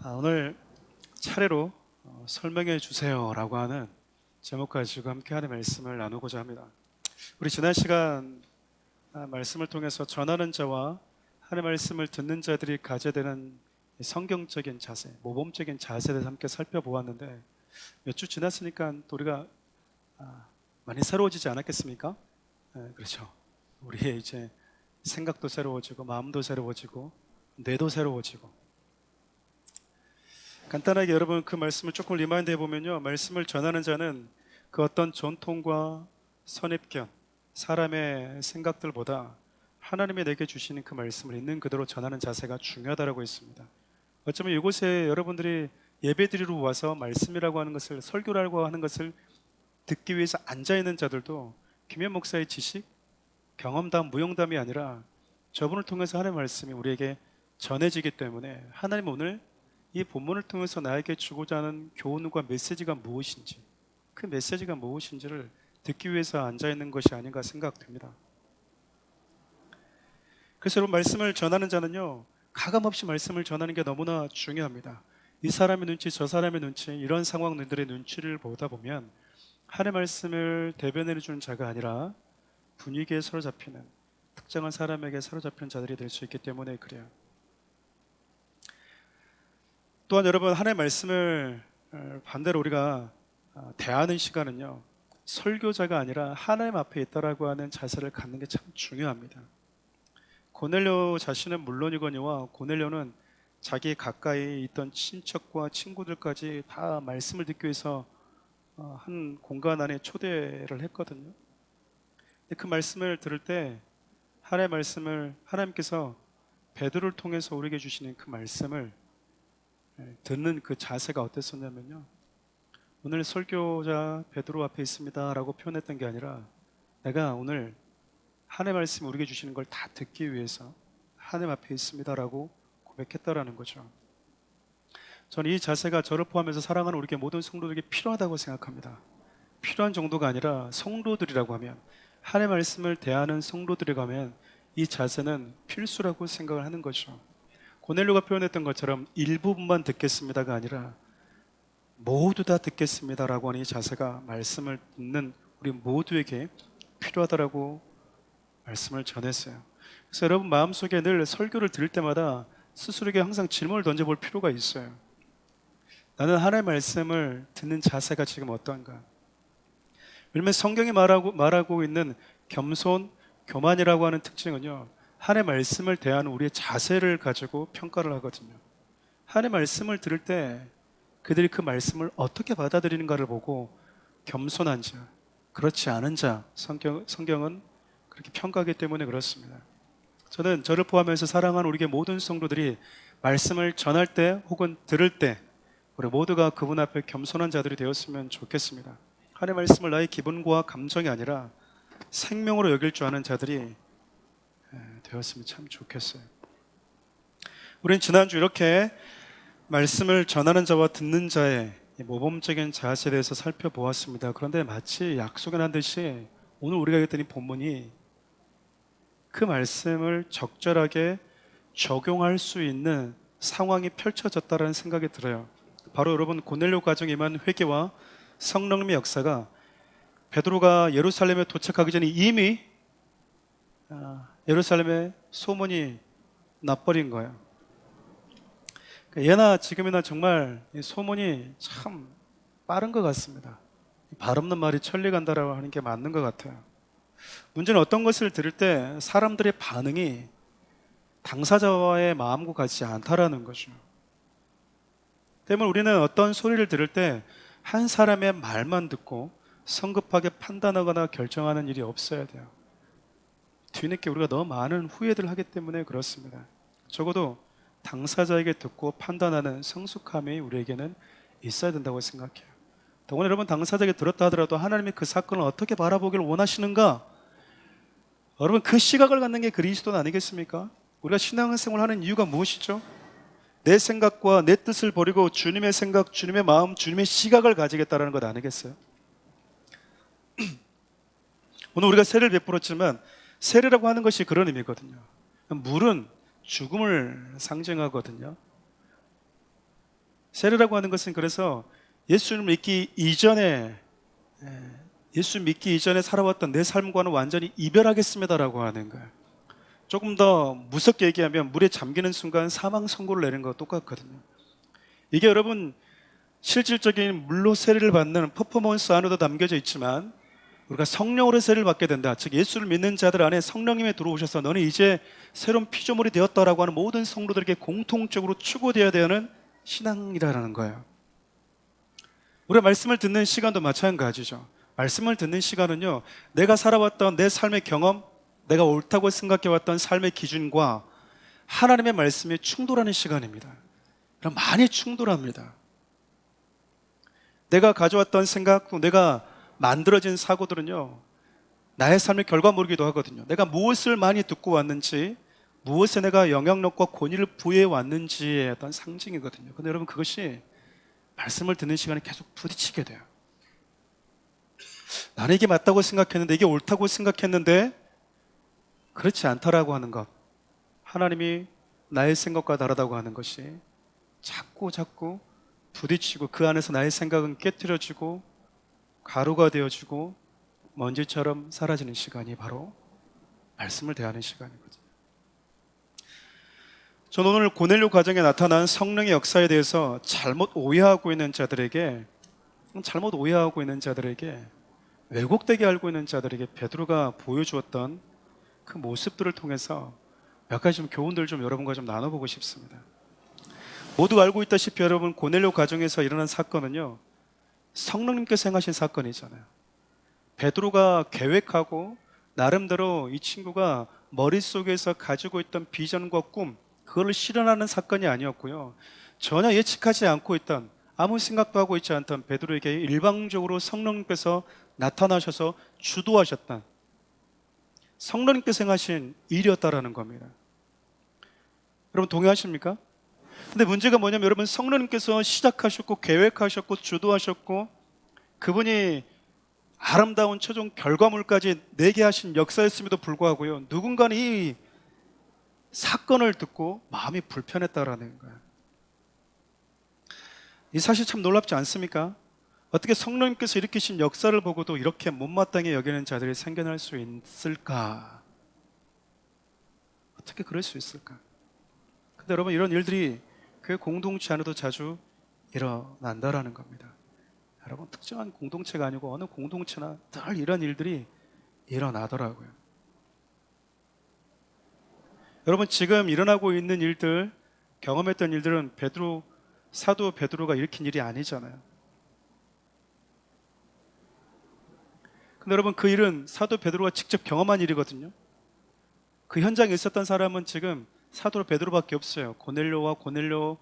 오늘 차례로 설명해 주세요라고 하는 제목 가지고 함께 하는 말씀을 나누고자 합니다. 우리 지난 시간 말씀을 통해서 전하는 자와 하는 말씀을 듣는 자들이 가져야 되는 성경적인 자세, 모범적인 자세에 대해서 함께 살펴보았는데 몇 주 지났으니까 또 우리가 많이 새로워지지 않았겠습니까? 그렇죠. 우리의 이제 생각도 새로워지고 마음도 새로워지고 뇌도 새로워지고 간단하게 여러분 그 말씀을 조금 리마인드 해보면요, 말씀을 전하는 자는 그 어떤 전통과 선입견, 사람의 생각들보다 하나님이 내게 주시는 그 말씀을 있는 그대로 전하는 자세가 중요하다고 했습니다. 어쩌면 이곳에 여러분들이 예배드리러 와서 말씀이라고 하는 것을, 설교라고 하는 것을 듣기 위해서 앉아있는 자들도 김현 목사의 지식, 경험담, 무용담이 아니라 저분을 통해서 하나님의 말씀이 우리에게 전해지기 때문에 하나님 오늘 이 본문을 통해서 나에게 주고자 하는 교훈과 메시지가 무엇인지, 그 메시지가 무엇인지를 듣기 위해서 앉아있는 것이 아닌가 생각됩니다. 그래서 여러분, 말씀을 전하는 자는요, 가감없이 말씀을 전하는 게 너무나 중요합니다. 이 사람의 눈치, 저 사람의 눈치, 이런 상황들의 눈치를 보다 보면 하나님의 말씀을 대변해 주는 자가 아니라 분위기에 사로잡히는, 특정한 사람에게 사로잡히는 자들이 될 수 있기 때문에 그래요. 또한 여러분, 하나님의 말씀을 반대로 우리가 대하는 시간은요, 설교자가 아니라 하나님 앞에 있다라고 하는 자세를 갖는 게 참 중요합니다. 고넬료 자신은 물론이거니와 고넬료는 자기 가까이 있던 친척과 친구들까지 다 말씀을 듣기 위해서 한 공간 안에 초대를 했거든요. 근데 그 말씀을 들을 때 하나님의 말씀을, 하나님께서 베드로를 통해서 우리에게 주시는 그 말씀을 듣는 그 자세가 어땠었냐면요, 오늘 설교자 베드로 앞에 있습니다 라고 표현했던 게 아니라 내가 오늘 하나님의 말씀이 우리에게 주시는 걸 다 듣기 위해서 하나님 앞에 있습니다 라고 고백했다라는 거죠. 저는 이 자세가 저를 포함해서 사랑하는 우리 모든 성도들에게 필요하다고 생각합니다. 필요한 정도가 아니라 성도들이라고 하면, 하나님의 말씀을 대하는 성도들이라고 하면 이 자세는 필수라고 생각을 하는 거죠. 고넬료가 표현했던 것처럼 일부분만 듣겠습니다가 아니라 모두 다 듣겠습니다라고 하는 이 자세가 말씀을 듣는 우리 모두에게 필요하다라고 말씀을 전했어요. 그래서 여러분 마음속에 늘 설교를 들을 때마다 스스로에게 항상 질문을 던져볼 필요가 있어요. 나는 하나님의 말씀을 듣는 자세가 지금 어떠한가? 왜냐하면 성경이 말하고 있는 겸손, 교만이라고 하는 특징은요, 하나님의 말씀을 대하는 우리의 자세를 가지고 평가를 하거든요. 하나님의 말씀을 들을 때 그들이 그 말씀을 어떻게 받아들이는가를 보고 겸손한 자, 그렇지 않은 자, 성경은 그렇게 평가하기 때문에 그렇습니다. 저는 저를 포함해서 사랑하는 우리 모든 성도들이 말씀을 전할 때 혹은 들을 때 우리 모두가 그분 앞에 겸손한 자들이 되었으면 좋겠습니다. 하나님의 말씀을 나의 기분과 감정이 아니라 생명으로 여길 줄 아는 자들이 되었으면 참 좋겠어요. 우리는 지난주 이렇게 말씀을 전하는 자와 듣는 자의 모범적인 자세에 대해서 살펴보았습니다. 그런데 마치 약속에 난 듯이 오늘 우리가 했던 이 본문이 그 말씀을 적절하게 적용할 수 있는 상황이 펼쳐졌다는 생각이 들어요. 바로 여러분, 고넬료 가정에 임한 회개와 성령님의 역사가 베드로가 예루살렘에 도착하기 전에 이미 예루살렘에 소문이 나버린 거예요. 예나 지금이나 정말 소문이 참 빠른 것 같습니다. 발 없는 말이 천리 간다라고 하는 게 맞는 것 같아요. 문제는 어떤 것을 들을 때 사람들의 반응이 당사자와의 마음과 같지 않다라는 거죠. 때문에 우리는 어떤 소리를 들을 때 한 사람의 말만 듣고 성급하게 판단하거나 결정하는 일이 없어야 돼요. 뒤늦게 우리가 너무 많은 후회들을 하기 때문에 그렇습니다. 적어도 당사자에게 듣고 판단하는 성숙함이 우리에게는 있어야 된다고 생각해요. 더구나 여러분, 당사자에게 들었다 하더라도 하나님이 그 사건을 어떻게 바라보기를 원하시는가? 여러분, 그 시각을 갖는 게 그리스도는 아니겠습니까? 우리가 신앙생활을 하는 이유가 무엇이죠? 내 생각과 내 뜻을 버리고 주님의 생각, 주님의 마음, 주님의 시각을 가지겠다는 것 아니겠어요? 오늘 우리가 세례를 베풀었지만 세례라고 하는 것이 그런 의미거든요. 물은 죽음을 상징하거든요. 세례라고 하는 것은 그래서 예수를 믿기 이전에 예수 믿기 이전에 살아왔던 내 삶과는 완전히 이별하겠습니다라고 하는 거예요. 조금 더 무섭게 얘기하면 물에 잠기는 순간 사망 선고를 내는 거와 똑같거든요. 이게 여러분 실질적인 물로 세례를 받는 퍼포먼스 안에도 담겨져 있지만 우리가 성령으로 세례를 받게 된다. 즉 예수를 믿는 자들 안에 성령님이 들어오셔서 너는 이제 새로운 피조물이 되었다라고 하는 모든 성도들에게 공통적으로 추구되어야 되는 신앙이라는 거예요. 우리가 말씀을 듣는 시간도 마찬가지죠. 말씀을 듣는 시간은요, 내가 살아왔던 내 삶의 경험, 내가 옳다고 생각해왔던 삶의 기준과 하나님의 말씀이 충돌하는 시간입니다. 그럼 많이 충돌합니다. 내가 가져왔던 생각, 내가 만들어진 사고들은요, 나의 삶의 결과물이기도 하거든요. 내가 무엇을 많이 듣고 왔는지, 무엇에 내가 영향력과 권위를 부여해 왔는지의 어떤 상징이거든요. 근데 여러분 그것이 말씀을 듣는 시간에 계속 부딪히게 돼요. 나는 이게 맞다고 생각했는데, 이게 옳다고 생각했는데 그렇지 않다라고 하는 것, 하나님이 나의 생각과 다르다고 하는 것이 자꾸 부딪히고 그 안에서 나의 생각은 깨트려지고 가루가 되어지고 먼지처럼 사라지는 시간이 바로 말씀을 대하는 시간이거든요. 저는 오늘 고넬료 가정에 나타난 성령의 역사에 대해서 잘못 오해하고 있는 자들에게, 왜곡되게 알고 있는 자들에게 베드로가 보여주었던 그 모습들을 통해서 몇 가지 교훈들을 여러분과 나눠보고 싶습니다. 모두 알고 있다시피 여러분, 고넬료 가정에서 일어난 사건은요, 성령님께서 행하신 사건이잖아요. 베드로가 계획하고 나름대로 이 친구가 머릿속에서 가지고 있던 비전과 꿈, 그걸 실현하는 사건이 아니었고요, 전혀 예측하지 않고 있던, 아무 생각도 하고 있지 않던 베드로에게 일방적으로 성령님께서 나타나셔서 주도하셨던, 성령님께서 행하신 일이었다라는 겁니다. 여러분 동의하십니까? 근데 문제가 뭐냐면 여러분, 성령님께서 시작하셨고 계획하셨고 주도하셨고 그분이 아름다운 최종 결과물까지 내게 하신 역사였음에도 불구하고요, 누군가는 이 사건을 듣고 마음이 불편했다라는 거예요. 이 사실 참 놀랍지 않습니까? 어떻게 성령님께서 일으키신 역사를 보고도 이렇게 못마땅히 여기는 자들이 생겨날 수 있을까? 어떻게 그럴 수 있을까? 근데 여러분, 이런 일들이 교회 공동체 안에도 자주 일어난다라는 겁니다. 여러분, 특정한 공동체가 아니고 어느 공동체나 늘 이런 일들이 일어나더라고요. 여러분, 지금 일어나고 있는 일들, 경험했던 일들은 사도 베드로가 일으킨 일이 아니잖아요. 근데 여러분, 그 일은 사도 베드로가 직접 경험한 일이거든요. 그 현장에 있었던 사람은 지금 사도 베드로밖에 없어요. 고넬료와 고넬료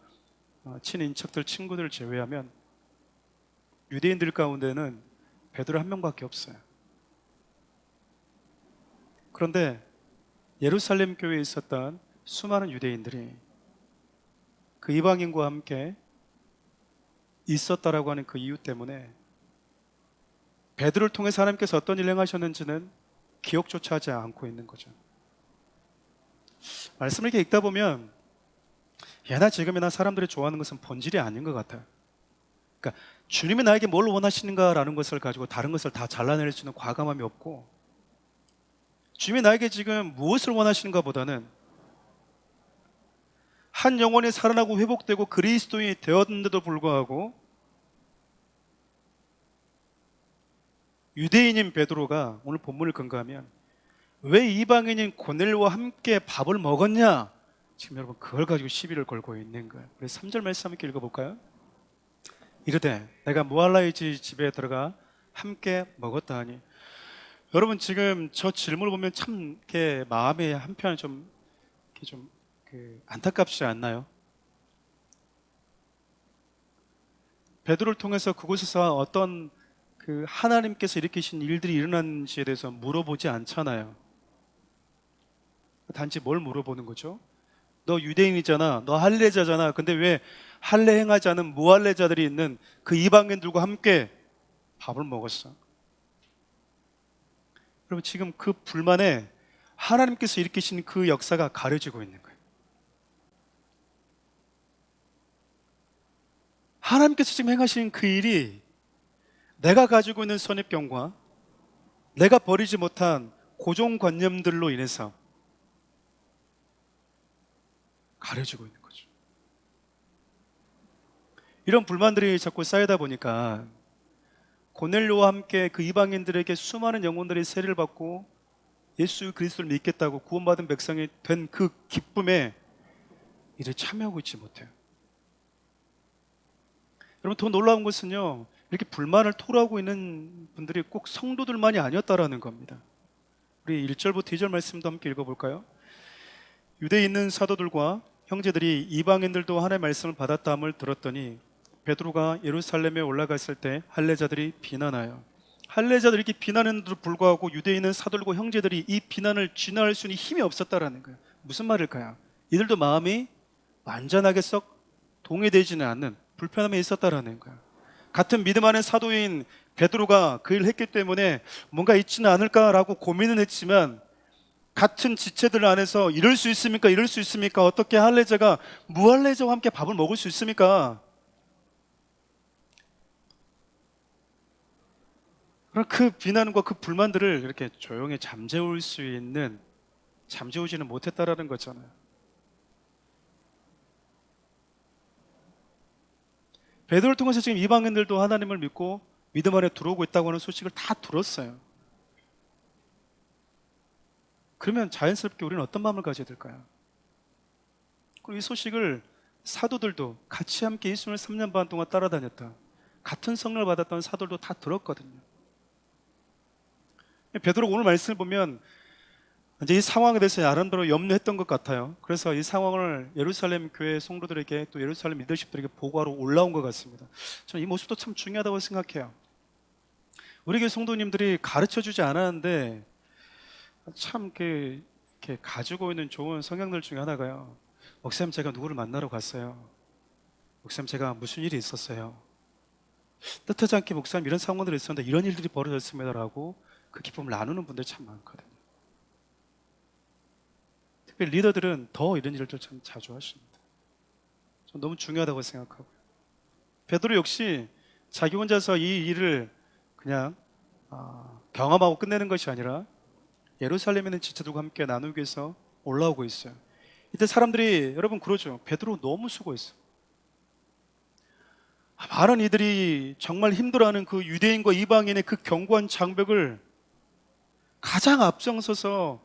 친인척들, 친구들을 제외하면 유대인들 가운데는 베드로 한 명밖에 없어요. 그런데 예루살렘 교회에 있었던 수많은 유대인들이 그 이방인과 함께 있었다라고 하는 그 이유 때문에 베드로를 통해서 하나님께서 어떤 일을 행하셨는지는 기억조차 하지 않고 있는 거죠. 말씀을 이렇게 읽다 보면 예나 지금이나 사람들이 좋아하는 것은 본질이 아닌 것 같아요. 그러니까 주님이 나에게 뭘 원하시는가라는 것을 가지고 다른 것을 다 잘라낼 수 있는 과감함이 없고, 주님이 나에게 지금 무엇을 원하시는가 보다는 한 영혼이 살아나고 회복되고 그리스도인이 되었는데도 불구하고 유대인인 베드로가 오늘 본문을 근거하면 왜 이방인인 고넬료와 함께 밥을 먹었냐, 지금 여러분 그걸 가지고 시비를 걸고 있는 거예요. 우리 3절 말씀 함께 읽어볼까요? 이르되 내가 무할라의 집에 들어가 함께 먹었다 하니. 여러분, 지금 저 질문을 보면 참 이렇게 마음에 한편 좀 안타깝지 않나요? 베드로를 통해서 그곳에서 어떤 하나님께서 일으키신 일들이 일어난지에 대해서 물어보지 않잖아요. 단지 뭘 물어보는 거죠? 너 유대인이잖아, 너 할례자잖아, 근데 왜 할례 행하지 않은 무할례자들이 있는 그 이방인들과 함께 밥을 먹었어? 여러분, 지금 그 불만에 하나님께서 일으키신 그 역사가 가려지고 있는 거예요. 하나님께서 지금 행하신 그 일이 내가 가지고 있는 선입견과 내가 버리지 못한 고정관념들로 인해서 가려지고 있는 거죠. 이런 불만들이 자꾸 쌓이다 보니까 고넬료와 함께 그 이방인들에게 수많은 영혼들이 세례를 받고 예수 그리스도를 믿겠다고 구원받은 백성이 된 그 기쁨에 이를 참여하고 있지 못해요. 여러분, 더 놀라운 것은요, 이렇게 불만을 토로하고 있는 분들이 꼭 성도들만이 아니었다라는 겁니다. 우리 1절부터 2절 말씀도 함께 읽어볼까요? 유대에 있는 사도들과 형제들이 이방인들도 하나님의 말씀을 받았다함을 들었더니 베드로가 예루살렘에 올라갔을 때 할례자들이 비난하여, 할례자들이 이렇게 비난하는데도 불구하고 유대에 있는 사도들과 형제들이 이 비난을 진화할 수 있는 힘이 없었다라는 거예요. 무슨 말일까요? 이들도 마음이 완전하게 썩 동의되지는 않는 불편함이 있었다라는 거예요. 같은 믿음 안의 사도인 베드로가 그 일을 했기 때문에 뭔가 있지는 않을까라고 고민은 했지만, 같은 지체들 안에서 이럴 수 있습니까? 이럴 수 있습니까? 어떻게 할례자가 무할례자와 함께 밥을 먹을 수 있습니까? 그럼 그 비난과 그 불만들을 이렇게 조용히 잠재우지는 못했다라는 거잖아요. 베드로를 통해서 지금 이방인들도 하나님을 믿고 믿음 안에 들어오고 있다고 하는 소식을 다 들었어요. 그러면 자연스럽게 우리는 어떤 마음을 가져야 될까요? 그리고 이 소식을 사도들도 같이 함께 예수님을 3년 반 동안 따라다녔다, 같은 성령을 받았던 사도들도 다 들었거든요. 베드로가 오늘 말씀을 보면 이제 이 상황에 대해서 나름대로 염려했던 것 같아요. 그래서 이 상황을 예루살렘 교회 성도들에게, 또 예루살렘 리더십들에게 보고하러 올라온 것 같습니다. 저는 이 모습도 참 중요하다고 생각해요. 우리 교회 성도님들이 가르쳐주지 않았는데 참 이렇게 가지고 있는 좋은 성향들 중에 하나가요, 목사님 제가 누구를 만나러 갔어요, 목사님 제가 무슨 일이 있었어요, 뜻하지 않게 목사님 이런 상황들이 있었는데 이런 일들이 벌어졌습니다 라고 그 기쁨을 나누는 분들이 참 많거든요. 특히 리더들은 더 이런 일을 참 자주 하십니다. 전 너무 중요하다고 생각하고요. 베드로 역시 자기 혼자서 이 일을 그냥 경험하고 끝내는 것이 아니라 예루살렘에 있는 지체들과 함께 나누기 위해서 올라오고 있어요. 이때 사람들이, 여러분 그러죠, 베드로 너무 수고했어. 많은 이들이 정말 힘들어하는 그 유대인과 이방인의 그 견고한 장벽을 가장 앞장서서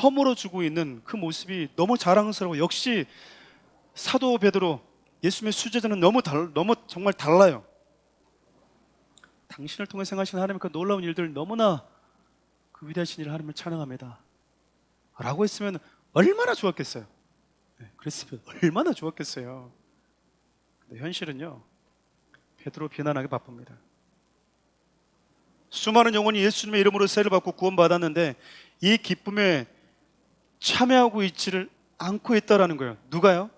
허물어 주고 있는 그 모습이 너무 자랑스러워. 역시 사도 베드로, 예수님의 수제자는 너무 정말 달라요. 당신을 통해 행하신 하나님의 그 놀라운 일들, 너무나 그 위대하신 일을 하나님을 찬양합니다 라고 했으면 얼마나 좋았겠어요. 그랬으면 얼마나 좋았겠어요. 근데 현실은요, 베드로 비난하기 바쁩니다. 수많은 영혼이 예수님의 이름으로 세례를 받고 구원받았는데 이 기쁨에 참여하고 있지를 않고 있다라는 거예요. 누가요?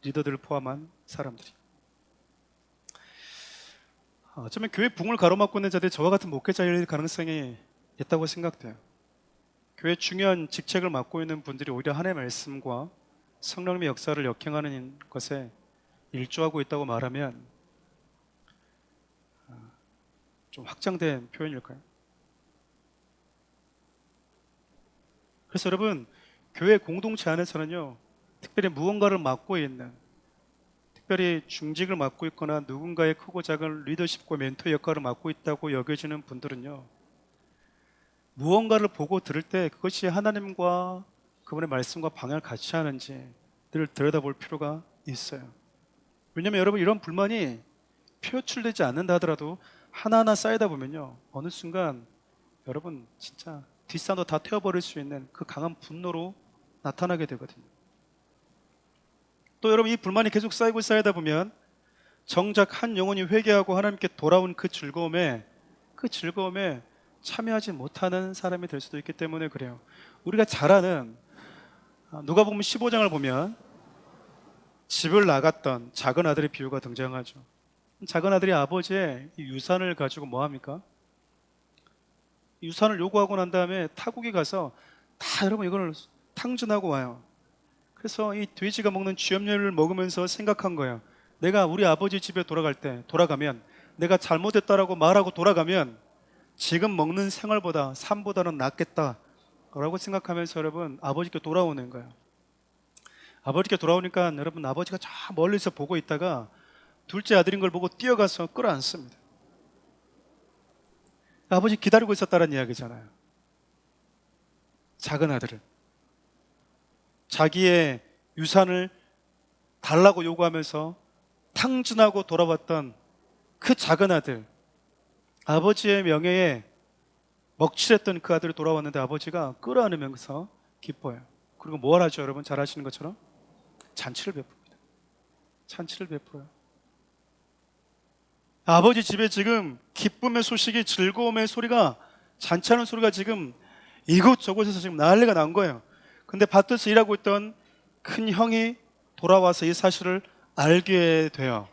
리더들을 포함한 사람들이. 어쩌면 교회 붕을 가로막고 있는 자들이 저와 같은 목회자일 가능성이 있다고 생각돼요. 교회 중요한 직책을 맡고 있는 분들이 오히려 하나님의 말씀과 성령님의 역사를 역행하는 것에 일조하고 있다고 말하면 좀 확장된 표현일까요? 그래서 여러분, 교회 공동체 안에서는요, 특별히 무언가를 맡고 있는, 특별히 중직을 맡고 있거나 누군가의 크고 작은 리더십과 멘토 역할을 맡고 있다고 여겨지는 분들은요, 무언가를 보고 들을 때 그것이 하나님과 그분의 말씀과 방향을 같이 하는지 늘 들여다볼 필요가 있어요. 왜냐하면 여러분, 이런 불만이 표출되지 않는다 하더라도 하나하나 쌓이다 보면요, 어느 순간 여러분 진짜 뒷산도 다 태워버릴 수 있는 그 강한 분노로 나타나게 되거든요. 또 여러분, 이 불만이 계속 쌓이고 쌓이다 보면 정작 한 영혼이 회개하고 하나님께 돌아온 그 즐거움에 참여하지 못하는 사람이 될 수도 있기 때문에 그래요. 우리가 잘 아는 누가복음 15장을 보면 집을 나갔던 작은 아들의 비유가 등장하죠. 작은 아들이 아버지의 유산을 가지고 뭐 합니까? 유산을 요구하고 난 다음에 타국에 가서 다 여러분 이걸 탕진하고 와요. 그래서 이 돼지가 먹는 쥐염려를 먹으면서 생각한 거예요. 내가 우리 아버지 집에 돌아가면 내가 잘못했다라고 말하고 돌아가면 지금 먹는 생활보다 삶보다는 낫겠다라고 생각하면서 여러분 아버지께 돌아오는 거예요. 아버지께 돌아오니까 여러분 아버지가 저 멀리서 보고 있다가 둘째 아들인 걸 보고 뛰어가서 끌어안습니다. 아버지 기다리고 있었다는 이야기잖아요. 작은 아들을 자기의 유산을 달라고 요구하면서 탕진하고 돌아왔던 그 작은 아들, 아버지의 명예에 먹칠했던 그 아들이 돌아왔는데 아버지가 끌어안으면서 기뻐요. 그리고 뭘 하죠 여러분? 잘 아시는 것처럼 잔치를 베풉니다. 잔치를 베풀어요. 아버지 집에 지금 기쁨의 소식이, 즐거움의 소리가, 잔치하는 소리가 지금 이곳저곳에서 지금 난리가 난 거예요. 근데 밭에서 일하고 있던 큰 형이 돌아와서 이 사실을 알게 돼요.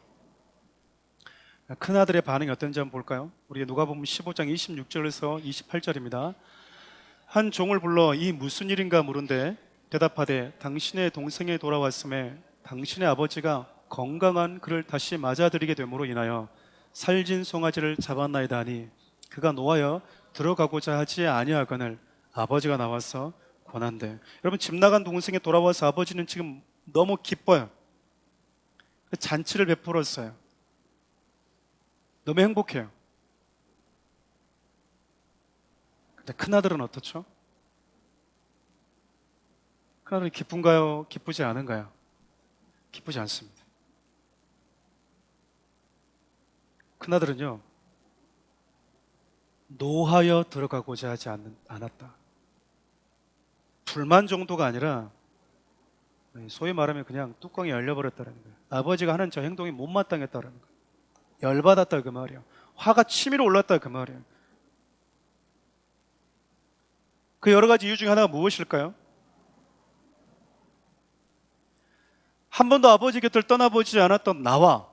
큰 아들의 반응이 어떤지 한번 볼까요? 우리 누가복음 15장 26절에서 28절입니다. 한 종을 불러 이 무슨 일인가 물은데 대답하되 당신의 동생이 돌아왔음에 당신의 아버지가 건강한 그를 다시 맞아들이게 됨으로 인하여 살진 송아지를 잡았나이다 하니 그가 노하여 들어가고자 하지 아니하거늘 아버지가 나와서 권한대. 여러분 집 나간 동생이 돌아와서 아버지는 지금 너무 기뻐요. 잔치를 베풀었어요. 너무 행복해요. 근데 큰아들은 어떻죠? 큰아들이 기쁜가요? 기쁘지 않은가요? 기쁘지 않습니다. 큰아들은요 노하여 들어가고자 하지 않았다. 불만 정도가 아니라 소위 말하면 그냥 뚜껑이 열려버렸다는 거예요. 아버지가 하는 저 행동이 못마땅했다는 거예요. 열받았다 그 말이에요. 화가 치밀어 올랐다 그 말이에요. 그 여러 가지 이유 중에 하나가 무엇일까요? 한 번도 아버지 곁을 떠나보지 않았던 나와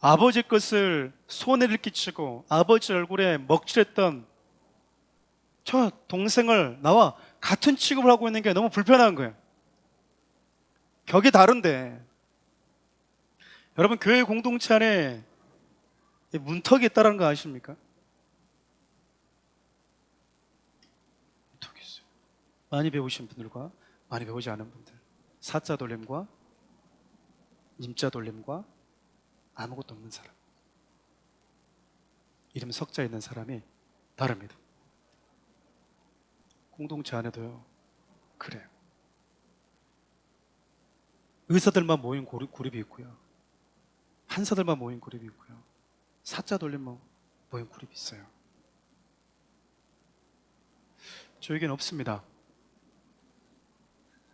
아버지 것을 손해를 끼치고 아버지 얼굴에 먹칠했던 저 동생을 나와 같은 취급을 하고 있는 게 너무 불편한 거예요. 격이 다른데 여러분 교회 공동체 안에 문턱이 있다는 거 아십니까? 문턱이 있어요. 많이 배우신 분들과 많이 배우지 않은 분들, 사자 돌림과 임자 돌림과 아무것도 없는 사람, 이름 석자 있는 사람이 다릅니다. 공동체 안에도요 그래요. 의사들만 모인 그룹이 있고요, 판사들만 모인 그룹이 있고요, 사자 돌림만 모인 그룹이 있어요. 저에겐 없습니다.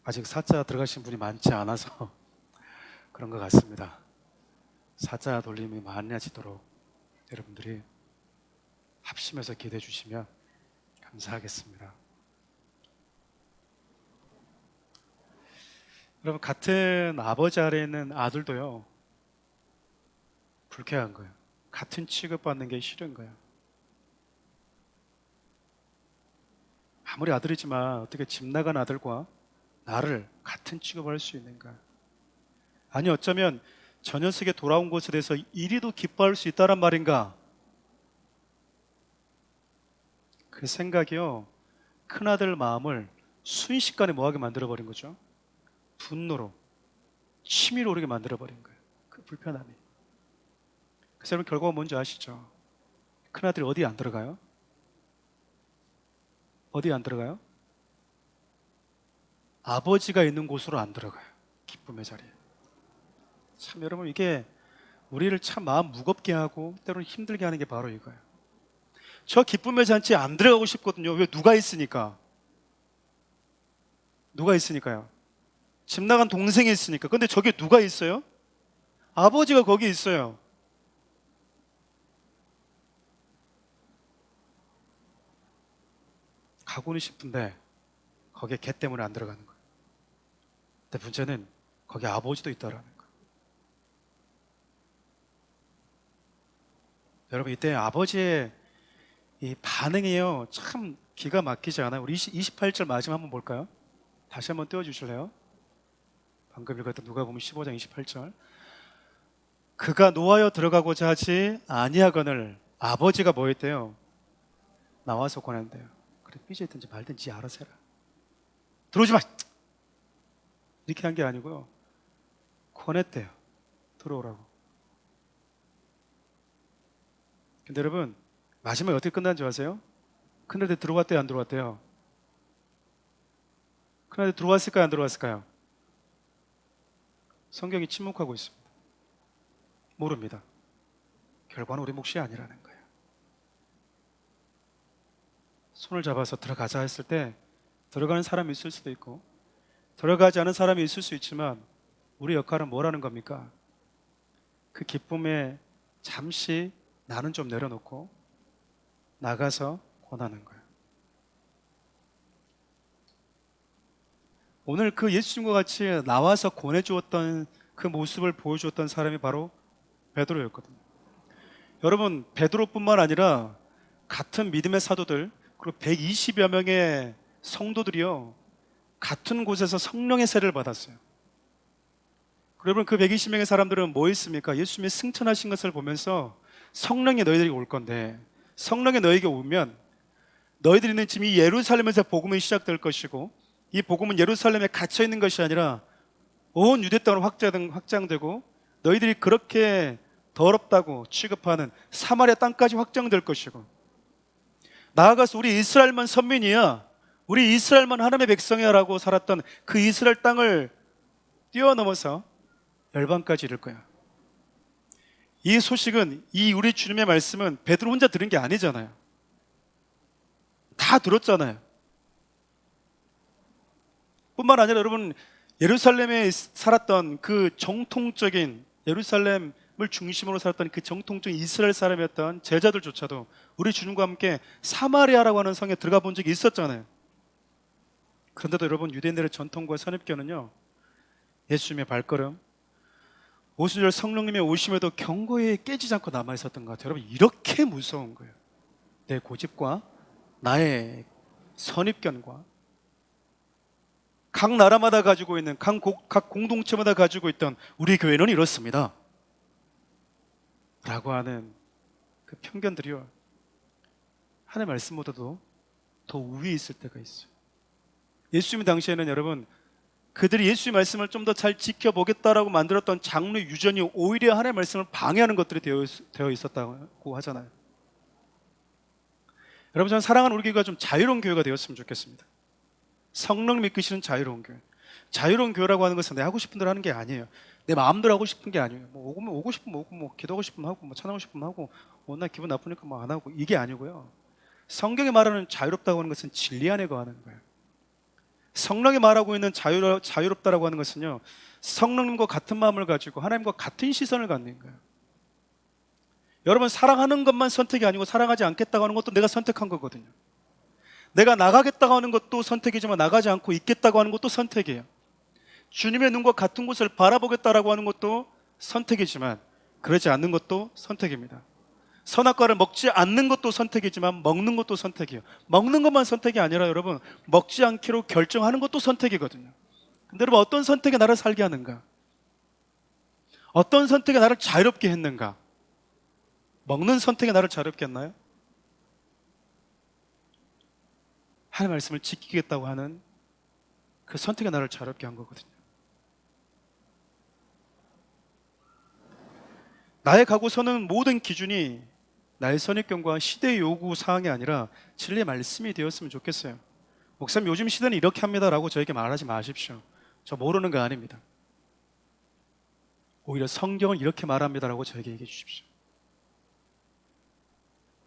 아직 사자 들어가신 분이 많지 않아서 그런 것 같습니다. 사자 돌림이 많아지도록 여러분들이 합심해서 기도해 주시면 감사하겠습니다. 여러분 같은 아버지 아래에 있는 아들도요 불쾌한 거예요. 같은 취급받는 게 싫은 거예요. 아무리 아들이지만 어떻게 집 나간 아들과 나를 같은 취급할 수 있는가? 아니 어쩌면 저 녀석이 돌아온 것에 대해서 이리도 기뻐할 수 있다란 말인가? 그 생각이요 큰아들 마음을 순식간에 뭐하게 만들어버린 거죠? 분노로 치밀어 오르게 만들어버린 거예요. 그 불편함이. 그래서 여러분 결과가 뭔지 아시죠? 큰아들이 어디에 안 들어가요? 어디에 안 들어가요? 아버지가 있는 곳으로 안 들어가요. 기쁨의 자리에. 참 여러분 이게 우리를 참 마음 무겁게 하고 때로는 힘들게 하는 게 바로 이거예요. 저 기쁨의 잔치에 안 들어가고 싶거든요. 왜? 누가 있으니까. 누가 있으니까요. 집 나간 동생이 있으니까. 근데 저게 누가 있어요? 아버지가 거기 있어요. 가고는 싶은데 거기에 걔 때문에 안 들어가는 거예요. 근데 문제는 거기 아버지도 있다라는 거예요. 여러분 이때 아버지의 이 반응이요 참 기가 막히지 않아요? 우리 28절 마지막 한번 볼까요? 다시 한번 띄워주실래요? 방금 읽었던 누가복음 15장 28절. 그가 노하여 들어가고자 하지 아니하거늘 아버지가 뭐 했대요? 나와서 권한대요. 그래, 삐져있든지 말든지 알아서 해라. 들어오지 마! 이렇게 한 게 아니고요. 권했대요. 들어오라고. 근데 여러분, 마지막에 어떻게 끝난 줄 아세요? 그날에 들어왔대요, 안 들어왔대요? 그날에 들어왔을까요, 안 들어왔을까요? 성경이 침묵하고 있습니다. 모릅니다. 결과는 우리 몫이 아니라는 거예요. 손을 잡아서 들어가자 했을 때 들어가는 사람이 있을 수도 있고 들어가지 않은 사람이 있을 수 있지만 우리 역할은 뭐라는 겁니까? 그 기쁨에 잠시 나는 좀 내려놓고 나가서 권하는 거예요. 오늘 그 예수님과 같이 나와서 권해주었던 그 모습을 보여주었던 사람이 바로 베드로였거든요. 여러분, 베드로뿐만 아니라 같은 믿음의 사도들 그리고 120여 명의 성도들이요 같은 곳에서 성령의 세례를 받았어요. 여러분, 그 120명의 사람들은 뭐 했습니까? 예수님이 승천하신 것을 보면서 성령이 너희들에게 올 건데 성령이 너희에게 오면 너희들이 있는 지금 이 예루살렘에서 복음이 시작될 것이고 이 복음은 예루살렘에 갇혀 있는 것이 아니라 온 유대 땅으로 확장되고 너희들이 그렇게 더럽다고 취급하는 사마리아 땅까지 확장될 것이고 나아가서 우리 이스라엘만 선민이야, 우리 이스라엘만 하나님의 백성이야 라고 살았던 그 이스라엘 땅을 뛰어넘어서 열방까지 이를 거야. 이 소식은, 이 우리 주님의 말씀은 베드로 혼자 들은 게 아니잖아요. 다 들었잖아요. 뿐만 아니라 여러분, 예루살렘에 살았던 그 정통적인, 예루살렘을 중심으로 살았던 그 정통적인 이스라엘 사람이었던 제자들조차도 우리 주님과 함께 사마리아라고 하는 성에 들어가 본 적이 있었잖아요. 그런데도 여러분, 유대인들의 전통과 선입견은요 예수님의 발걸음, 오순절 성령님의 오심에도 경고에 깨지지 않고 남아 있었던 것 같아요. 여러분, 이렇게 무서운 거예요. 내 고집과 나의 선입견과 각 나라마다 가지고 있는 각 공동체마다 가지고 있던 우리 교회는 이렇습니다 라고 하는 그 편견들이요 하나님의 말씀보다도 더 우위에 있을 때가 있어요. 예수님 당시에는 여러분, 그들이 예수의 말씀을 좀 더 잘 지켜보겠다라고 만들었던 장로 유전이 오히려 하나님의 말씀을 방해하는 것들이 되어 있었다고 하잖아요. 여러분, 저는 사랑하는 우리 교회가 좀 자유로운 교회가 되었으면 좋겠습니다. 성령님 이끄시는 자유로운 교회. 자유로운 교회라고 하는 것은 내 하고 싶은 대로 하는 게 아니에요. 내 마음대로 하고 싶은 게 아니에요. 뭐 오고 싶으면 오고, 뭐 기도하고 싶으면 하고, 뭐 찬양하고 싶으면 하고, 나 기분 나쁘니까 뭐 안 하고, 이게 아니고요. 성경이 말하는 자유롭다고 하는 것은 진리 안에 거하는 거예요. 성령이 말하고 있는 자유롭다라고 하는 것은요 성령님과 같은 마음을 가지고 하나님과 같은 시선을 갖는 거예요. 여러분, 사랑하는 것만 선택이 아니고 사랑하지 않겠다고 하는 것도 내가 선택한 거거든요. 내가 나가겠다고 하는 것도 선택이지만 나가지 않고 있겠다고 하는 것도 선택이에요. 주님의 눈과 같은 곳을 바라보겠다라고 하는 것도 선택이지만 그러지 않는 것도 선택입니다. 선악과를 먹지 않는 것도 선택이지만 먹는 것도 선택이에요. 먹는 것만 선택이 아니라 여러분, 먹지 않기로 결정하는 것도 선택이거든요. 근데 여러분, 어떤 선택이 나를 살게 하는가? 어떤 선택이 나를 자유롭게 했는가? 먹는 선택이 나를 자유롭게 했나요? 하나님의 말씀을 지키겠다고 하는 그 선택이 나를 자유롭게 한 거거든요. 나의 가고서는 모든 기준이 나의 선입견과 시대의 요구 사항이 아니라 진리의 말씀이 되었으면 좋겠어요. 목사님, 요즘 시대는 이렇게 합니다라고 저에게 말하지 마십시오. 저 모르는 거 아닙니다. 오히려 성경은 이렇게 말합니다라고 저에게 얘기해 주십시오.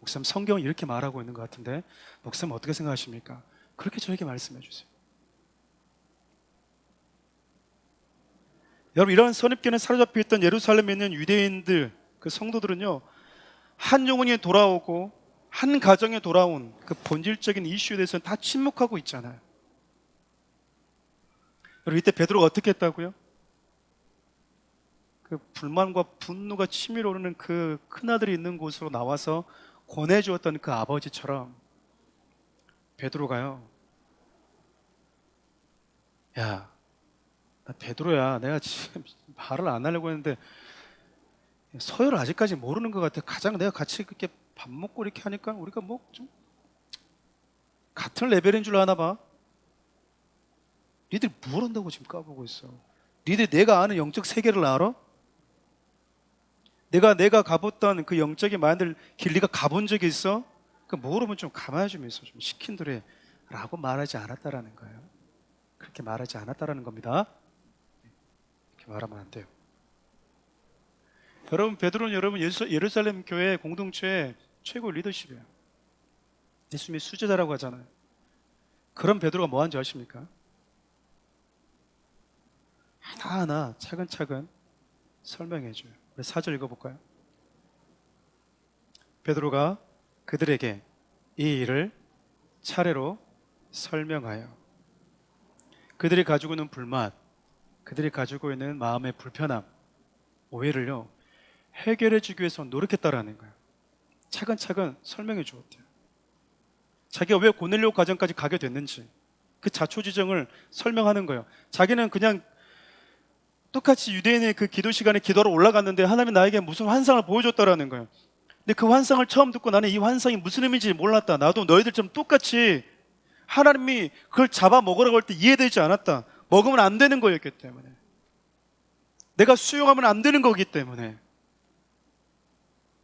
목사님, 성경은 이렇게 말하고 있는 것 같은데 목사님 어떻게 생각하십니까? 그렇게 저에게 말씀해 주세요. 여러분, 이런 선입견에 사로잡혀 있던 예루살렘에 있는 유대인들, 그 성도들은요 한 영혼이 돌아오고 한 가정에 돌아온 그 본질적인 이슈에 대해서는 다 침묵하고 있잖아요. 여러분, 이때 베드로가 어떻게 했다고요? 그 불만과 분노가 치밀어 오르는 그 큰아들이 있는 곳으로 나와서 권해주었던 그 아버지처럼 베드로가요, 야, 나 베드로야, 내가 지금 말을 안 하려고 했는데 서열을 아직까지 모르는 것 같아. 가장 내가 같이 그렇게 밥 먹고 이렇게 하니까 우리가 뭐 좀 같은 레벨인 줄 아나 봐. 니들 뭘 안다고 지금 까보고 있어. 니들 내가 아는 영적 세계를 알아? 내가 가봤던 그 영적인 마인드를 길 네가 가본 적이 있어? 그 모르면 좀 가만히 좀 있어. 좀 시킨 대로 해 라고 말하지 않았다라는 거예요. 그렇게 말하지 않았다라는 겁니다. 이렇게 말하면 안 돼요. 여러분, 베드로는 여러분 예루살렘 교회 공동체의 최고 리더십이에요. 예수님이 수제자라고 하잖아요. 그런 베드로가 뭐 하는지 아십니까? 하나하나 차근차근 설명해줘요. 우리 4절 읽어볼까요? 베드로가 그들에게 이 일을 차례로 설명하여 그들이 가지고 있는 불만, 그들이 가지고 있는 마음의 불편함, 오해를요 해결해 주기 위해서 노력했다라는 거예요. 차근차근 설명해 주었대요. 자기가 왜 고넬료 가정까지 가게 됐는지 그 자초지정을 설명하는 거예요. 자기는 그냥 똑같이 유대인의 그 기도 시간에 기도로 올라갔는데 하나님이 나에게 무슨 환상을 보여줬다라는 거예요. 근데 그 환상을 처음 듣고 나는 이 환상이 무슨 의미인지 몰랐다. 나도 너희들처럼 똑같이 하나님이 그걸 잡아 먹으라고 할 때 이해되지 않았다. 먹으면 안 되는 거였기 때문에, 내가 수용하면 안 되는 거기 때문에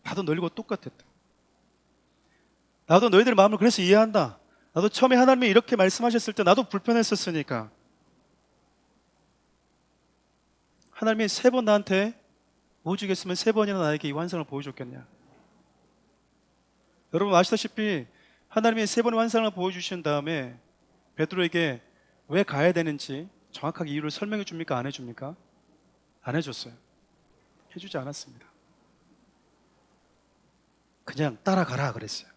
나도 너희들과 똑같았다. 나도 너희들 마음을 그래서 이해한다. 나도 처음에 하나님이 이렇게 말씀하셨을 때 나도 불편했었으니까 하나님이 3번 나한테 뭐 주겠으면 3번이나 나에게 이 환상을 보여줬겠냐. 여러분 아시다시피 하나님이 3번의 환상을 보여주신 다음에 베드로에게 왜 가야 되는지 정확하게 이유를 설명해 줍니까? 안 해줍니까? 안 해줬어요. 해주지 않았습니다. 그냥 따라가라 그랬어요.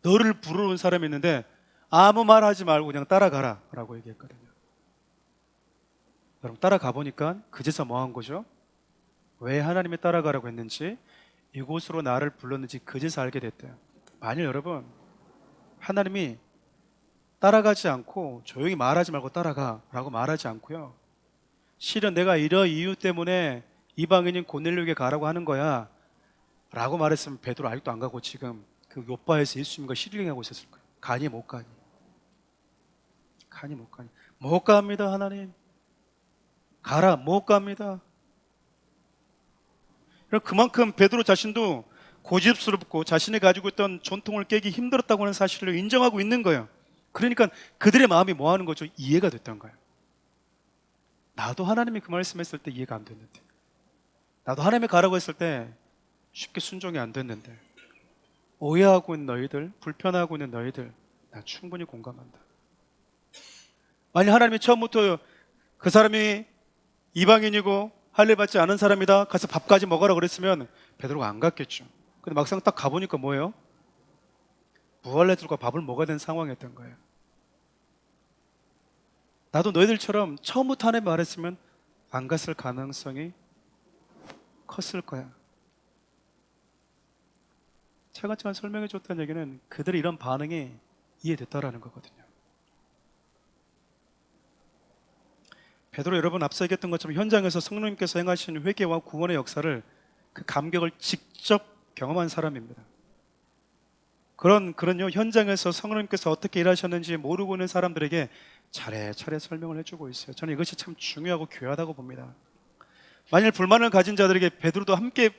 너를 부르는 사람이 있는데 아무 말 하지 말고 그냥 따라가라 라고 얘기했거든요. 여러분 따라가 보니까 그제서 뭐 한 거죠? 왜 하나님이 따라가라고 했는지, 이곳으로 나를 불렀는지 그제서 알게 됐대요. 만일 여러분 하나님이 따라가지 않고 조용히 말하지 말고 따라가 라고 말하지 않고요, 실은 내가 이런 이유 때문에 이방인인 고넬료에게 가라고 하는 거야 라고 말했으면 베드로 아직도 안 가고 지금 그 요바에서 예수님과 시리링하고 있었을 거예요. 가니 못 가니? 가니 못 가니? 못 갑니다. 하나님 가라. 못 갑니다. 그만큼 베드로 자신도 고집스럽고 자신이 가지고 있던 전통을 깨기 힘들었다고 하는 사실을 인정하고 있는 거예요. 그러니까 그들의 마음이 뭐 하는 거죠? 이해가 됐던 거예요. 나도 하나님이 그 말씀했을 때 이해가 안 됐는데, 나도 하나님이 가라고 했을 때 쉽게 순종이 안 됐는데, 오해하고 있는 너희들, 불편하고 있는 너희들, 나 충분히 공감한다. 만약 하나님이 처음부터 그 사람이 이방인이고 할례 받지 않은 사람이다, 가서 밥까지 먹으라 그랬으면 베드로가 안 갔겠죠. 근데 막상 딱 가보니까 뭐예요? 무할례들과 밥을 먹어야 되는 상황이었던 거예요. 나도 너희들처럼 처음부터 하나님 말했으면 안 갔을 가능성이 컸을 거야. 차근차근 설명해 줬다는 얘기는 그들의 이런 반응이 이해됐다라는 거거든요. 베드로 여러분 앞서 얘기했던 것처럼 현장에서 성령님께서 행하신 회개와 구원의 역사를, 그 감격을 직접 경험한 사람입니다. 그런요 현장에서 성령님께서 어떻게 일하셨는지 모르고 있는 사람들에게 차례차례 설명을 해주고 있어요. 저는 이것이 참 중요하고 귀하다고 봅니다. 만일 불만을 가진 자들에게 베드로도 함께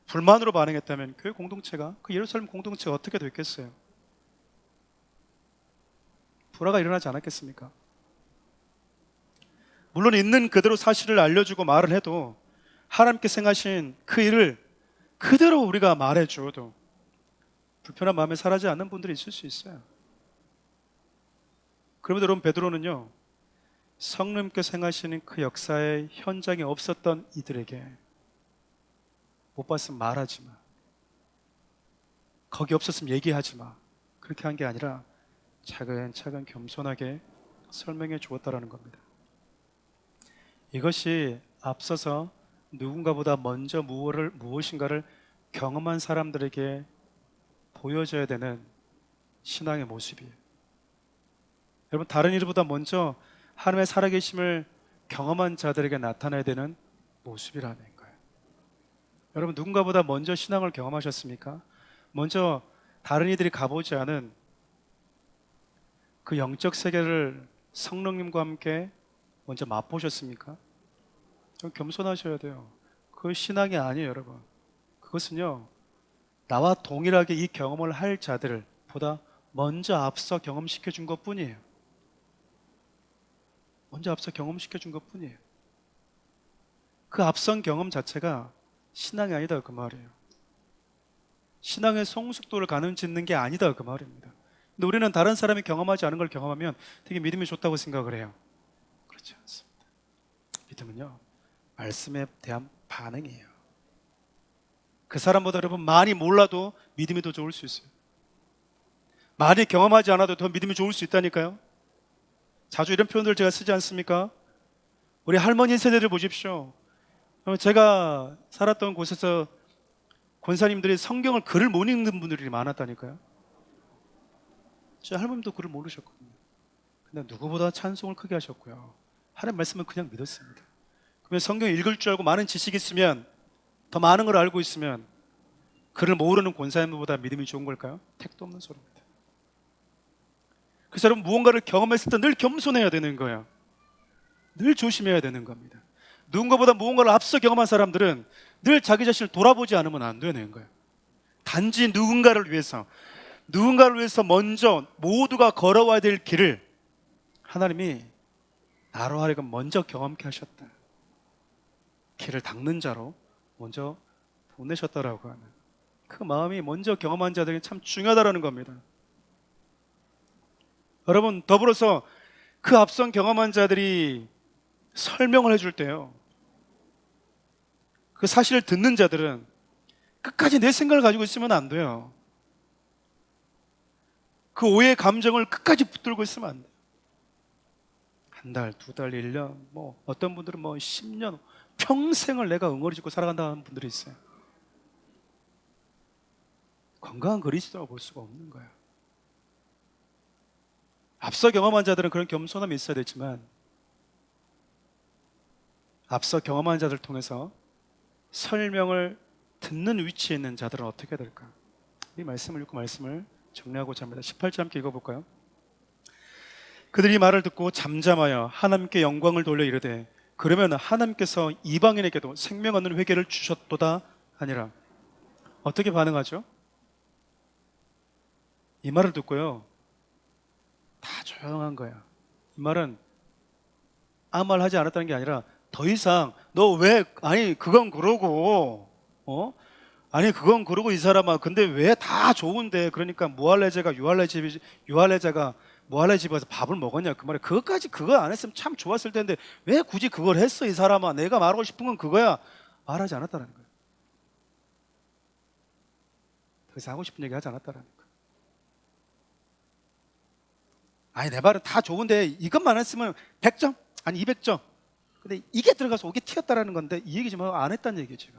불만으로 반응했다면 교회 공동체가, 그 예루살렘 공동체가 어떻게 됐겠어요? 불화가 일어나지 않았겠습니까? 물론 있는 그대로 사실을 알려주고 말을 해도 하나님께서 행하신 그 일을 그대로 우리가 말해줘도 불편한 마음에 사라지지 않는 분들이 있을 수 있어요. 그러면 여러분 베드로는요 성령님께서 행하시는 그 역사의 현장에 없었던 이들에게 못 봤으면 말하지 마, 거기 없었으면 얘기하지 마, 그렇게 한 게 아니라 차근차근 겸손하게 설명해 주었다라는 겁니다. 이것이 앞서서 누군가보다 먼저 무엇인가를 경험한 사람들에게 보여줘야 되는 신앙의 모습이에요. 여러분 다른 일보다 먼저 하나님의 살아계심을 경험한 자들에게 나타나야 되는 모습이라는 거예요. 여러분 누군가보다 먼저 신앙을 경험하셨습니까? 먼저 다른 이들이 가보지 않은 그 영적 세계를 성령님과 함께 먼저 맛보셨습니까? 좀 겸손하셔야 돼요. 그 신앙이 아니에요, 여러분. 그것은요, 나와 동일하게 이 경험을 할 자들을 보다 먼저 앞서 경험시켜 준 것 뿐이에요. 먼저 앞서 경험시켜 준 것 뿐이에요. 그 앞선 경험 자체가 신앙이 아니다 그 말이에요. 신앙의 성숙도를 가늠짓는 게 아니다 그 말입니다. 근데 우리는 다른 사람이 경험하지 않은 걸 경험하면 되게 믿음이 좋다고 생각을 해요. 그렇지 않습니다. 믿음은요, 말씀에 대한 반응이에요. 그 사람보다 여러분 많이 몰라도 믿음이 더 좋을 수 있어요. 많이 경험하지 않아도 더 믿음이 좋을 수 있다니까요. 자주 이런 표현들 제가 쓰지 않습니까? 우리 할머니 세대를 보십시오. 제가 살았던 곳에서 권사님들이 성경을 글을 못 읽는 분들이 많았다니까요. 제 할머님도 글을 모르셨거든요. 근데 누구보다 찬송을 크게 하셨고요. 하나님 말씀을 그냥 믿었습니다. 그러면 성경 읽을 줄 알고 많은 지식이 있으면, 더 많은 걸 알고 있으면 글을 모르는 권사님보다 믿음이 좋은 걸까요? 택도 없는 소리입니다. 그래서 여러분 무언가를 경험했을 때 늘 겸손해야 되는 거예요. 늘 조심해야 되는 겁니다. 누군가보다 무언가를 앞서 경험한 사람들은 늘 자기 자신을 돌아보지 않으면 안 되는 거예요. 단지 누군가를 위해서 먼저 모두가 걸어와야 될 길을 하나님이 나로 하여금 먼저 경험케 하셨다. 길을 닦는 자로 먼저 보내셨다라고 하는 그 마음이 먼저 경험한 자들이 참 중요하다라는 겁니다. 여러분 더불어서 그 앞선 경험한 자들이 설명을 해줄 때요, 그 사실을 듣는 자들은 끝까지 내 생각을 가지고 있으면 안 돼요. 그 오해의 감정을 끝까지 붙들고 있으면 안 돼요. 한 달, 두 달, 1년, 어떤 분들은 10년, 평생을 내가 응어리 짓고 살아간다는 분들이 있어요. 건강한 그리스도라고 볼 수가 없는 거예요. 앞서 경험한 자들은 그런 겸손함이 있어야 되지만, 앞서 경험한 자들 통해서 설명을 듣는 위치에 있는 자들은 어떻게 될까? 이 말씀을 읽고 말씀을 정리하고자 합니다. 18절 함께 읽어볼까요? 그들이 말을 듣고 잠잠하여 하나님께 영광을 돌려 이르되 그러면 하나님께서 이방인에게도 생명 얻는 회개를 주셨도다 하니라. 어떻게 반응하죠? 이 말을 듣고요, 다 조용한 거야. 이 말은 아무 말 하지 않았다는 게 아니라 더 이상 너 왜 그건 그러고 아니 그건 그러고 이 사람아 근데 왜 다 좋은데 그러니까 무할레자가 무할레 집에 가서 밥을 먹었냐 그 말이야. 그것까지 그거 안 했으면 참 좋았을 텐데 왜 굳이 그걸 했어 이 사람아. 내가 말하고 싶은 건 그거야. 말하지 않았다는 거예요. 더 이상 하고 싶은 얘기 하지 않았다는 거예요. 아니 내 말은 다 좋은데 이것만 했으면 100점? 아니 200점. 근데 이게 들어가서 오게 튀었다라는 건데 이 얘기 좀 하고 안 했다는 얘기예요 제가.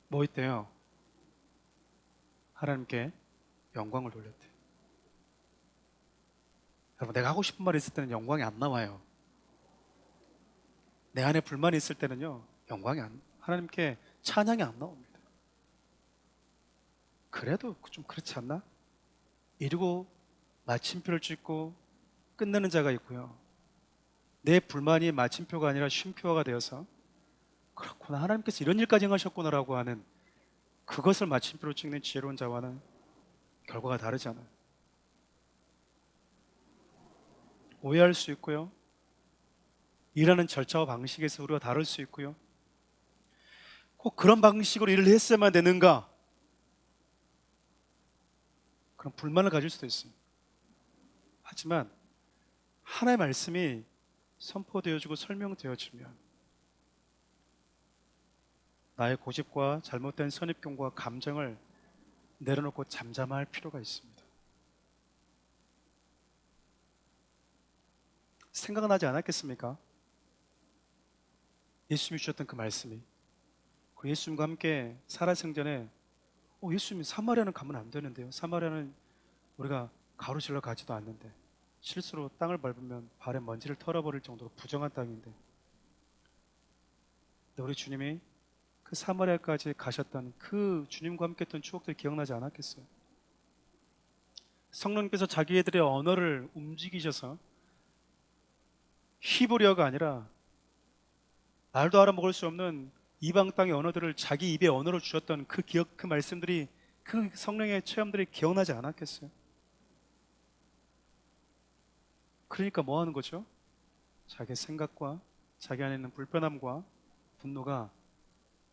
뭐 있대요? 하나님께 영광을 돌렸대. 여러분 내가 하고 싶은 말이 있을 때는 영광이 안 나와요. 내 안에 불만이 있을 때는요 하나님께 찬양이 안 나옵니다. 그래도 좀 그렇지 않나? 이러고 마침표를 찍고 끝내는 자가 있고요, 내 불만이 마침표가 아니라 쉼표가 되어서 그렇구나 하나님께서 이런 일까지 행하셨구나라고 하는 그것을 마침표로 찍는 지혜로운 자와는 결과가 다르잖아요. 오해할 수 있고요, 일하는 절차와 방식에서 우리가 다를 수 있고요, 꼭 그런 방식으로 일을 했어야만 되는가, 그런 불만을 가질 수도 있어요. 하지만 하나님의 말씀이 선포되어지고 설명되어지면 나의 고집과 잘못된 선입견과 감정을 내려놓고 잠잠할 필요가 있습니다. 생각나지 않았겠습니까? 예수님이 주셨던 그 말씀이. 그 예수님과 함께 살아생전에 예수님이 사마리아는 가면 안 되는데요, 사마리아는 우리가 가로질러 가지도 않는데 실수로 땅을 밟으면 발에 먼지를 털어버릴 정도로 부정한 땅인데 우리 주님이 그 사마리아까지 가셨던 그 주님과 함께 했던 추억들 기억나지 않았겠어요? 성령께서 자기들의 언어를 움직이셔서 히브리어가 아니라 말도 알아먹을 수 없는 이방 땅의 언어들을 자기 입의 언어로 주셨던 그 기억, 그 말씀들이, 그 성령의 체험들이 기억나지 않았겠어요? 그러니까 뭐 하는 거죠? 자기 생각과 자기 안에 있는 불편함과 분노가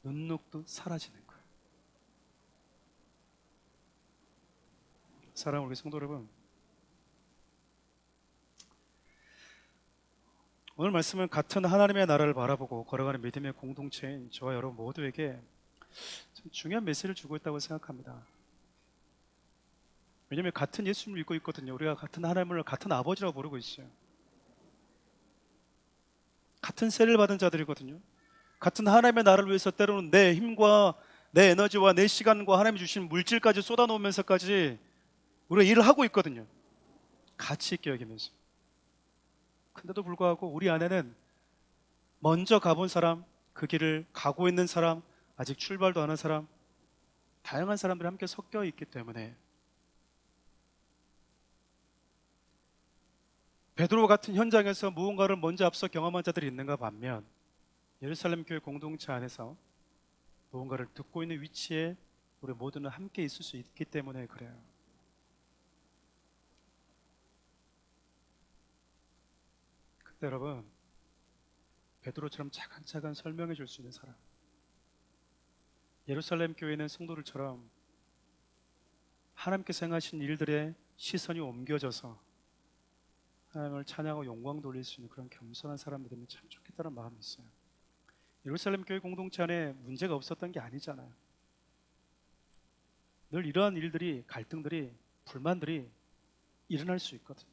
눈녹듯 사라지는 거예요. 사랑하는 우리 성도 여러분, 오늘 말씀은 같은 하나님의 나라를 바라보고 걸어가는 믿음의 공동체인 저와 여러분 모두에게 참 중요한 메시지를 주고 있다고 생각합니다. 왜냐하면 같은 예수님을 믿고 있거든요. 우리가 같은 하나님을 같은 아버지라고 부르고 있어요. 같은 세례를 받은 자들이거든요. 같은 하나님의 나라를 위해서 때로는 내 힘과 내 에너지와 내 시간과 하나님이 주신 물질까지 쏟아놓으면서까지 우리가 일을 하고 있거든요. 가치 있게 여기면서. 근데도 불구하고 우리 안에는 먼저 가본 사람, 그 길을 가고 있는 사람, 아직 출발도 안 한 사람, 다양한 사람들이 함께 섞여 있기 때문에 베드로 같은 현장에서 무언가를 먼저 앞서 경험한 자들이 있는가 반면 예루살렘 교회 공동체 안에서 무언가를 듣고 있는 위치에 우리 모두는 함께 있을 수 있기 때문에 그래요. 그때 여러분, 베드로처럼 차근차근 설명해 줄 수 있는 사람, 예루살렘 교회는 성도들처럼 하나님께서 행하신 일들의 시선이 옮겨져서 하나님을 찬양하고 영광 돌릴 수 있는 그런 겸손한 사람들이 되면 참 좋겠다는 마음이 있어요. 예루살렘 교회 공동체 안에 문제가 없었던 게 아니잖아요. 늘 이러한 일들이, 갈등들이, 불만들이 일어날 수 있거든요.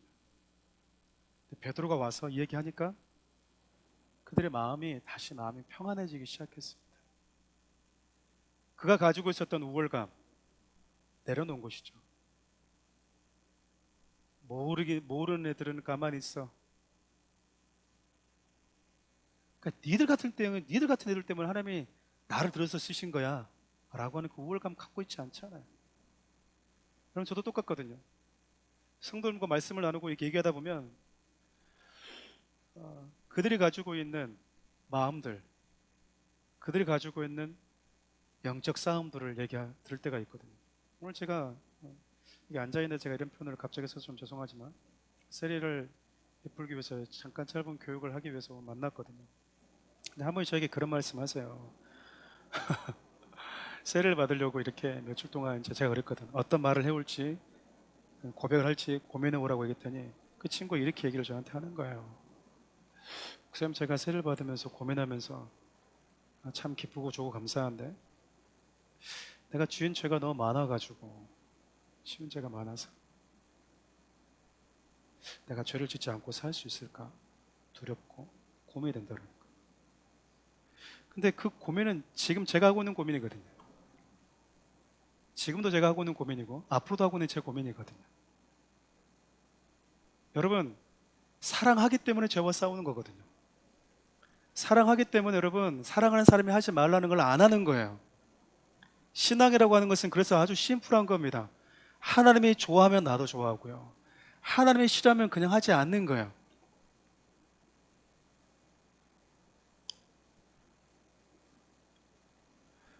베드로가 와서 이 얘기하니까 그들의 마음이 평안해지기 시작했습니다. 그가 가지고 있었던 우월감 내려놓은 것이죠. 모르는 애들은 가만히 있어. 그러니까 니들 같은 애들 때문에 하나님이 나를 들어서 쓰신 거야 라고 하는 그 우월감 갖고 있지 않잖아요. 그럼 저도 똑같거든요. 성도님과 말씀을 나누고 이렇게 얘기하다 보면 그들이 가지고 있는 마음들, 그들이 가지고 있는 영적 싸움들을 들을 때가 있거든요. 오늘 제가 여기 앉아있는 제가 이런 표현을 갑자기 해서 좀 죄송하지만 세리를 베풀기 위해서 잠깐 짧은 교육을 하기 위해서 만났거든요. 근데 한 분이 저에게 그런 말씀 하세요. 세례를 받으려고 이렇게 며칠 동안 제가 그랬거든. 어떤 말을 해올지, 고백을 할지 고민해 오라고 얘기했더니 그 친구가 이렇게 얘기를 저한테 하는 거예요. 목사님, 제가 세례를 받으면서 고민하면서 참 기쁘고 좋고 감사한데 내가 지은 죄가 너무 많아가지고, 지은 죄가 많아서 내가 죄를 짓지 않고 살 수 있을까 두렵고 고민이 된다는 거예요. 근데 그 고민은 지금 제가 하고 있는 고민이거든요. 지금도 제가 하고 있는 고민이고 앞으로도 하고 있는 제 고민이거든요. 여러분, 사랑하기 때문에 죄와 싸우는 거거든요. 사랑하기 때문에 여러분, 사랑하는 사람이 하지 말라는 걸 안 하는 거예요. 신앙이라고 하는 것은 그래서 아주 심플한 겁니다. 하나님이 좋아하면 나도 좋아하고요, 하나님이 싫어하면 그냥 하지 않는 거예요.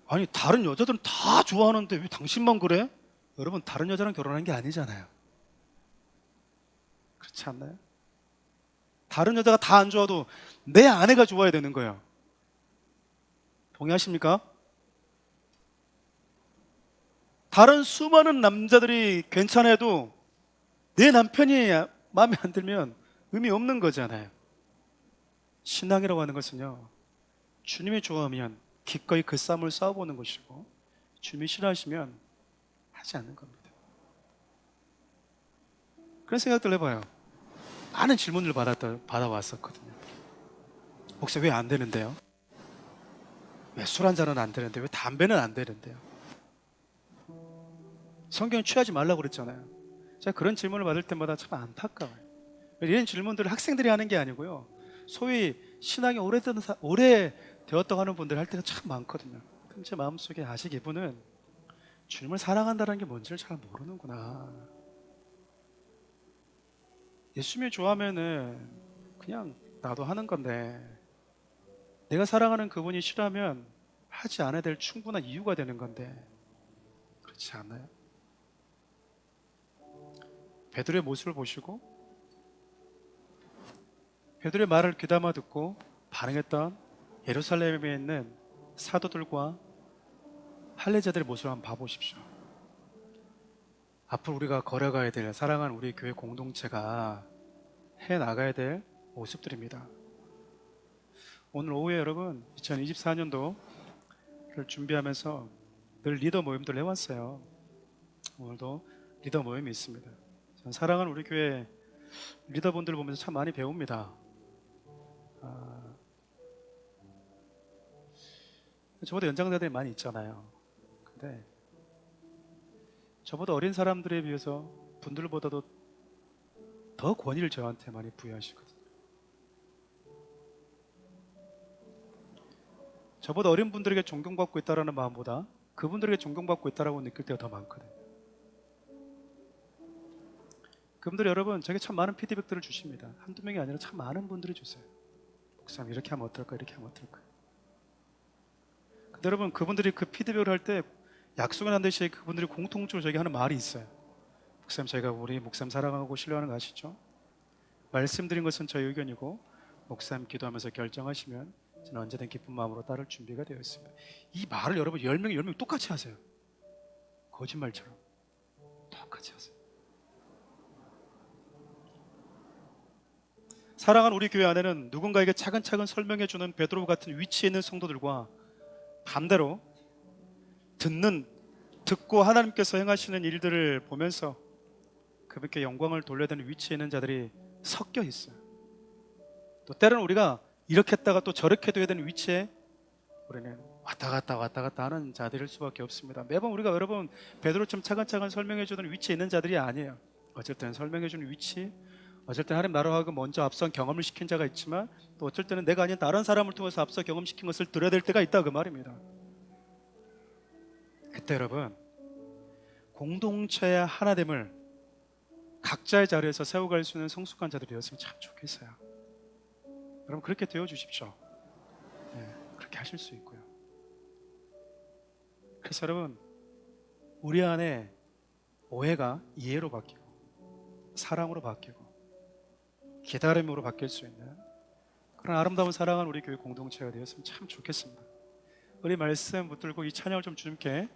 아니, 다른 여자들은 다 좋아하는데 왜 당신만 그래? 여러분, 다른 여자랑 결혼한 게 아니잖아요. 그렇지 않나요? 다른 여자가 다 안 좋아도 내 아내가 좋아야 되는 거예요. 동의하십니까? 다른 수많은 남자들이 괜찮아도 내 남편이 마음에 안 들면 의미 없는 거잖아요. 신앙이라고 하는 것은요, 주님이 좋아하면 기꺼이 그 싸움을 싸워보는 것이고, 주님이 싫어하시면 하지 않는 겁니다. 그런 생각들 해봐요. 많은 질문을 받아왔었거든요. 목사, 왜 안 되는데요? 왜 술 한 잔은 안 되는데? 왜 담배는 안 되는데요? 성경은 취하지 말라고 그랬잖아요. 제가 그런 질문을 받을 때마다 참 안타까워요. 이런 질문들을 학생들이 하는 게 아니고요, 소위 신앙이 오래 되었다고 하는 분들 할 때가 참 많거든요. 근데 제 마음속에 아직 이분은 주님을 사랑한다는 게 뭔지를 잘 모르는구나. 예수님을 좋아하면은 그냥 나도 하는 건데 내가 사랑하는 그분이 싫어하면 하지 않아야 될 충분한 이유가 되는 건데 그렇지 않나요? 베드로의 모습을 보시고 베드로의 말을 귀담아 듣고 반응했던 예루살렘에 있는 사도들과 할례자들의 모습을 한번 봐보십시오. 앞으로 우리가 걸어가야 될 사랑하는 우리 교회 공동체가 해나가야 될 모습들입니다. 오늘 오후에 여러분 2024년도를 준비하면서 늘 리더 모임들을 해왔어요. 오늘도 리더 모임이 있습니다. 전 사랑하는 우리 교회 리더분들 보면서 참 많이 배웁니다. 저보다 연장자들이 많이 있잖아요. 근데 저보다 어린 사람들에 비해서 분들보다도 더 권위를 저한테 많이 부여하시거든요. 저보다 어린 분들에게 존경받고 있다는 마음보다 그분들에게 존경받고 있다고 느낄 때가 더 많거든요. 그분들 여러분 저에게 참 많은 피드백들을 주십니다. 한두 명이 아니라 참 많은 분들이 주세요. 목사님 이렇게 하면 어떨까 이렇게 하면 어떨까. 근데 여러분 그분들이 그 피드백을 할 때 약속을 한 듯이 그분들이 공통적으로 저에게 하는 말이 있어요. 목사님 저희가 우리 목사님 사랑하고 신뢰하는 거 아시죠? 말씀드린 것은 저의 의견이고 목사님 기도하면서 결정하시면 저는 언제든 기쁜 마음으로 따를 준비가 되어 있습니다. 이 말을 여러분 10명 똑같이 하세요. 거짓말처럼 똑같이 하세요. 사랑하는 우리 교회 안에는 누군가에게 차근차근 설명해 주는 베드로 같은 위치에 있는 성도들과 반대로 듣고 하나님께서 행하시는 일들을 보면서 그분께 영광을 돌려야 되는 위치에 있는 자들이 섞여 있어요. 또 때로는 우리가 이렇게 했다가 또 저렇게 해야 되는 위치에 우리는 왔다 갔다 하는 자들일 수밖에 없습니다. 매번 우리가 여러분 베드로처럼 차근차근 설명해 주는 위치에 있는 자들이 아니에요. 어쩔 때는 설명해 주는 위치, 어쩔 때는 하나님 나라하고 먼저 앞선 경험을 시킨 자가 있지만 또 어쩔 때는 내가 아닌 다른 사람을 통해서 앞서 경험시킨 것을 들어야 될 때가 있다 그 말입니다. 그때 여러분 공동체의 하나됨을 각자의 자리에서 세워갈 수 있는 성숙한 자들이 되었으면 참 좋겠어요. 여러분 그렇게 되어 주십시오. 네, 그렇게 하실 수 있고요. 그래서 여러분 우리 안에 오해가 이해로 바뀌고 사랑으로 바뀌고 기다림으로 바뀔 수 있는 그런 아름다운 사랑하는 우리 교회 공동체가 되었으면 참 좋겠습니다. 우리 말씀 붙들고 이 찬양을 좀 주님께